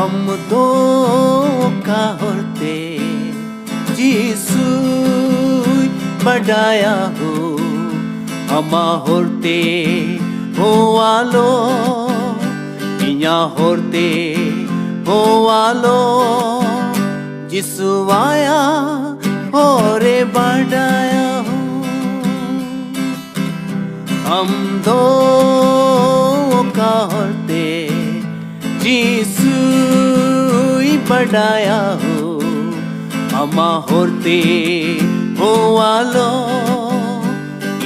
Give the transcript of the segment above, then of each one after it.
Amdo kahorte Jesus badaya ho ama horte ho alo inya horte ho alo Jisuvaya hore badaya ho Amdo kahorte Jesus बढ़ाया हो अमा होते हो आलो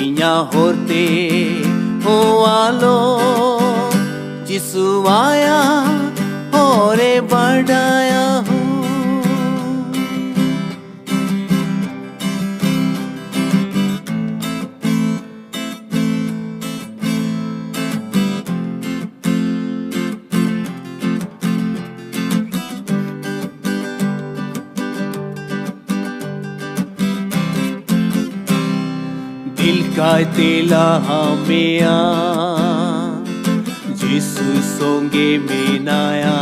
इन्या होते हो आलो जिसु आया होरे बढ़ाया हो दिल का तेला हमें जिसु सोंगे में नाया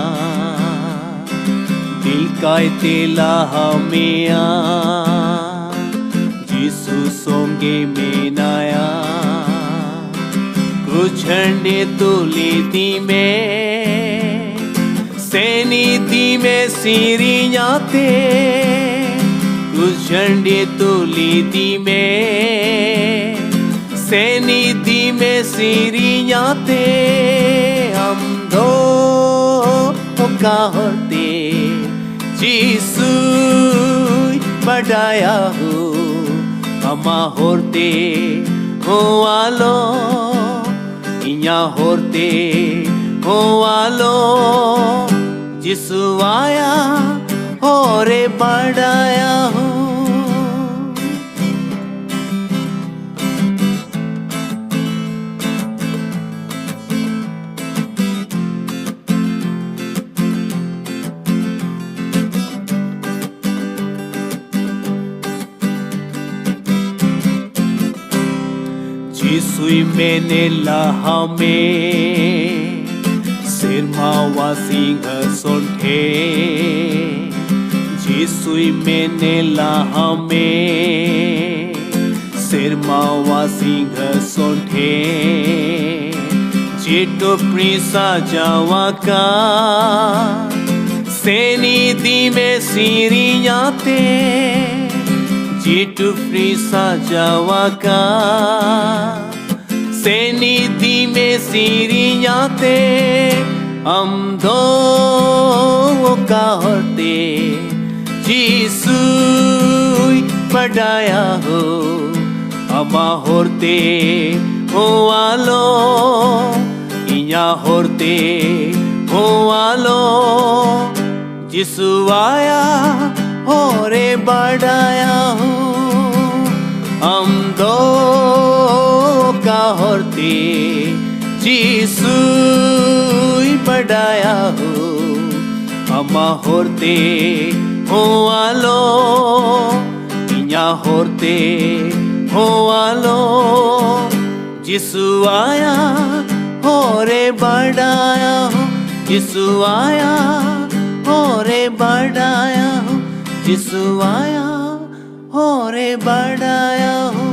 दिल का तेला हमें जिसु सोंगे में नाया कुछ ने तो लीदी में सेनी दी में सीरी जाते कुछ ने तो लीदी में सेनिधि में सीरी जाते हम दो का होते जीसु बढ़ाया हो अमा होते हो आलो इन्या होते हो आलो जिसु आया होरे बढ़ाया हो जिसुई मैंने लाहा में सिरमावा सिंह सोंठे जिसुई मैंने लाहा में सिरमावा सिंह सोंठे जेटो प्रिसा जावा का सेनिधि में सीरी जाते जेटो प्रिसा जावा का सेनिधि में सीरी जाते हम दो का होते जीसु बढ़ाया हो अमा होते हो आलो इन्या होते हो आलो जिसु आया होरे बढ़ाया हो हम दो का होते जीसु बढ़ाया हो अमा होते हो आलो इन्या होते हो आलो जिसु आया होरे बढ़ाया हो जिसु आया होरे बढ़ाया हो जिसु आया होरे बढ़ाया हो